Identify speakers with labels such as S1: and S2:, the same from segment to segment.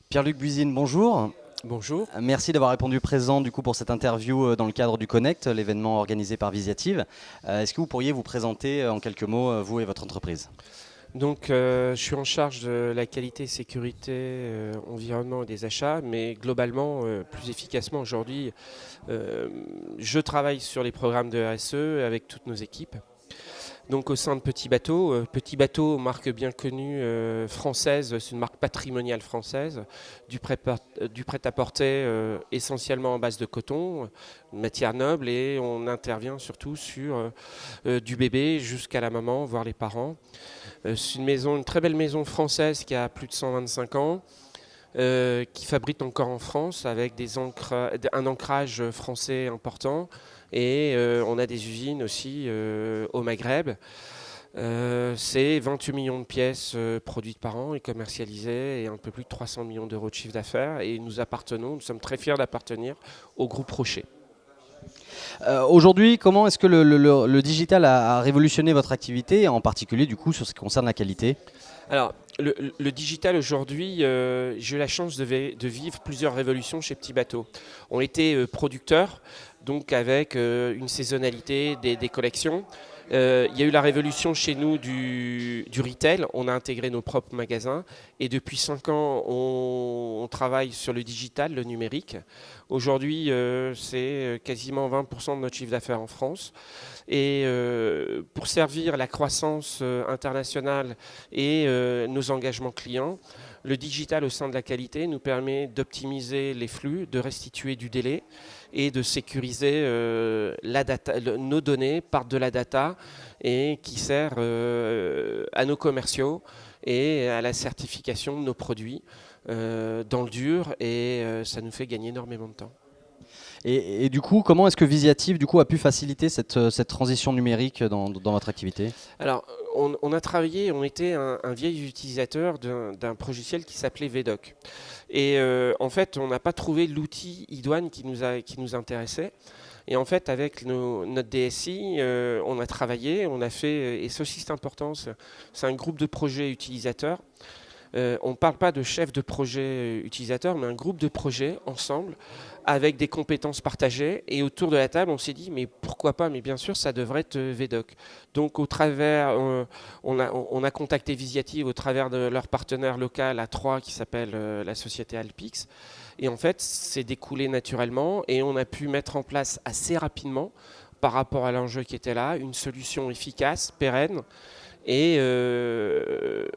S1: Pierre-Luc Buisine, bonjour.
S2: Bonjour.
S1: Merci d'avoir répondu présent du coup, pour cette interview dans le cadre du Connect, l'événement organisé par Visiative. Est-ce que vous pourriez vous présenter en quelques mots, vous et votre entreprise?
S2: Donc, je suis en charge de la qualité, sécurité, environnement et des achats, mais globalement, plus efficacement aujourd'hui, euh, je travaille sur les programmes de RSE avec toutes nos équipes. Donc, au sein de Petit Bateau, marque bien connue française, c'est une marque patrimoniale française, du prêt-à-porter essentiellement en base de coton, matière noble, et on intervient surtout sur du bébé jusqu'à la maman, voire les parents. C'est une très belle maison française qui a plus de 125 ans, qui fabrique encore en France avec un ancrage français important. Et on a des usines aussi au Maghreb. C'est 28 millions de pièces produites par an et commercialisées et un peu plus de 300 millions d'euros de chiffre d'affaires. Et nous sommes très fiers d'appartenir au groupe Rocher.
S1: Aujourd'hui, comment est-ce que le digital a révolutionné votre activité, en particulier du coup sur ce qui concerne la qualité?
S2: Alors, le digital aujourd'hui, j'ai eu la chance de vivre plusieurs révolutions chez Petit Bateau. On était producteurs, donc avec une saisonnalité des collections. Il y a eu la révolution chez nous du retail. On a intégré nos propres magasins. Et depuis 5 ans, on travaille sur le digital, le numérique. Aujourd'hui, c'est quasiment 20% de notre chiffre d'affaires en France. Et pour servir la croissance internationale et nos engagements clients, le digital au sein de la qualité nous permet d'optimiser les flux, de restituer du délai et de sécuriser nos données par de la data et qui sert à nos commerciaux et à la certification de nos produits dans le dur, et ça nous fait gagner énormément de temps.
S1: Et du coup, comment est-ce que Visiative a pu faciliter cette transition numérique dans votre activité?
S2: Alors, on a travaillé, on était un vieil utilisateur d'un logiciel qui s'appelait VDoc. Et en fait, on n'a pas trouvé l'outil idoine qui nous intéressait. Et en fait, avec notre DSI, on a travaillé, on a fait, et ceci c'est important, c'est un groupe de projets utilisateurs. On ne parle pas de chef de projet utilisateur, mais un groupe de projets ensemble, avec des compétences partagées. Et autour de la table, on s'est dit, mais pourquoi pas? Mais bien sûr, ça devrait être VDoc. Donc, on a contacté Visiative au travers de leur partenaire local à Troyes, qui s'appelle la société Alpix. Et en fait, c'est découlé naturellement et on a pu mettre en place assez rapidement, par rapport à l'enjeu qui était là, une solution efficace, pérenne et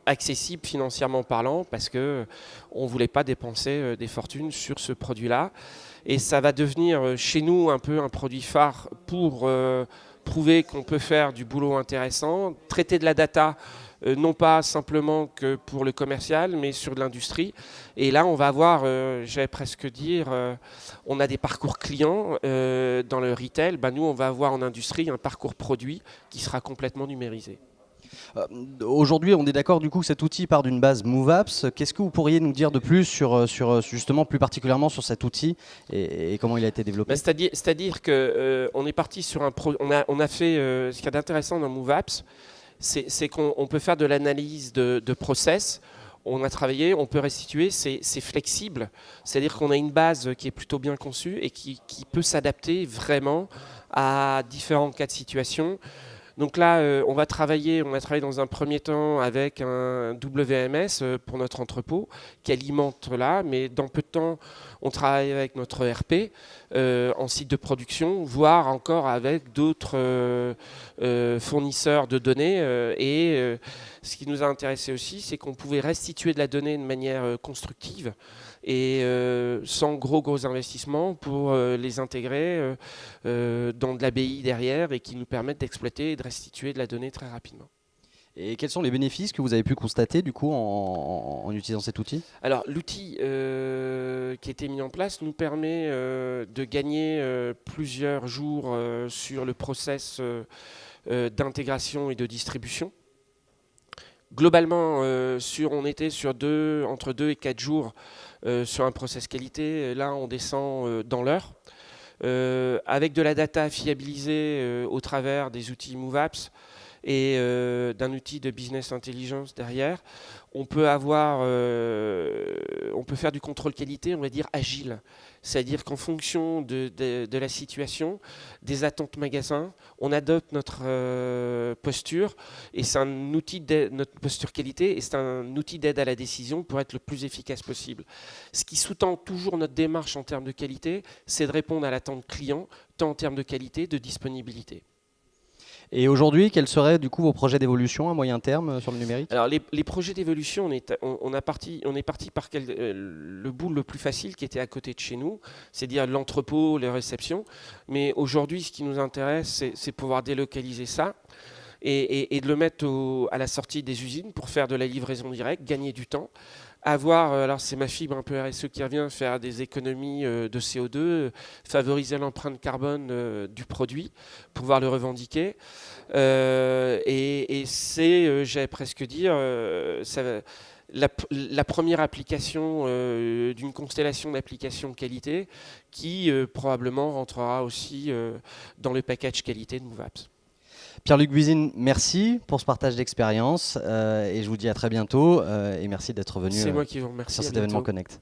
S2: accessible financièrement parlant, parce qu'on ne voulait pas dépenser des fortunes sur ce produit-là. Et ça va devenir chez nous un peu un produit phare pour prouver qu'on peut faire du boulot intéressant, traiter de la data, non pas simplement que pour le commercial, mais sur de l'industrie. Et là, on va avoir, j'allais presque dire, on a des parcours clients dans le retail. Ben, nous, on va avoir en industrie un parcours produit qui sera complètement numérisé.
S1: Aujourd'hui, on est d'accord du coup que cet outil part d'une base MoveApps. Qu'est-ce que vous pourriez nous dire de plus sur justement plus particulièrement sur cet outil et comment il a été développé?
S2: Ben, c'est-à-dire que on est parti sur on a fait ce qu'il y a d'intéressant dans MoveApps, c'est qu'on peut faire de l'analyse de process. On a travaillé, on peut restituer, c'est flexible. C'est-à-dire qu'on a une base qui est plutôt bien conçue et qui peut s'adapter vraiment à différents cas de situation. Donc là, on a travaillé dans un premier temps avec un WMS pour notre entrepôt qui alimente là, mais dans peu de temps, on travaille avec notre ERP en site de production, voire encore avec d'autres fournisseurs de données. Ce qui nous a intéressé aussi, c'est qu'on pouvait restituer de la donnée de manière constructive et sans gros investissements pour les intégrer dans de l'ABI derrière et qui nous permettent d'exploiter et de restituer de la donnée très rapidement.
S1: Et quels sont les bénéfices que vous avez pu constater du coup en utilisant cet outil?
S2: Alors l'outil qui a été mis en place nous permet de gagner plusieurs jours sur le process d'intégration et de distribution. Globalement, on était sur entre 2 et 4 jours sur un process qualité. Là, on descend dans l'heure. Avec de la data fiabilisée au travers des outils MoveApps et d'un outil de business intelligence derrière, on peut faire du contrôle qualité, on va dire agile. C'est-à-dire qu'en fonction de la situation, des attentes magasins, on adopte notre posture et c'est un outil notre posture qualité et c'est un outil d'aide à la décision pour être le plus efficace possible. Ce qui sous-tend toujours notre démarche en termes de qualité, c'est de répondre à l'attente client, tant en termes de qualité, de disponibilité.
S1: Et aujourd'hui, quels seraient du coup vos projets d'évolution à moyen terme sur le numérique?
S2: Alors les projets d'évolution, on est parti par le bout le plus facile qui était à côté de chez nous, c'est-à-dire l'entrepôt, les réceptions. Mais aujourd'hui, ce qui nous intéresse, c'est pouvoir délocaliser ça et de le mettre à la sortie des usines pour faire de la livraison directe, gagner du temps. Alors c'est ma fibre un peu RSE qui revient, faire des économies de CO2, favoriser l'empreinte carbone du produit, pouvoir le revendiquer. Et c'est, j'allais presque dire, la première application d'une constellation d'applications qualité qui probablement rentrera aussi dans le package qualité de MoveApps.
S1: Pierre-Luc Buisine, merci pour ce partage d'expérience et je vous dis à très bientôt et merci d'être venu
S2: C'est moi qui vous remercie.
S1: sur cet
S2: À
S1: événement
S2: bientôt.
S1: Connect.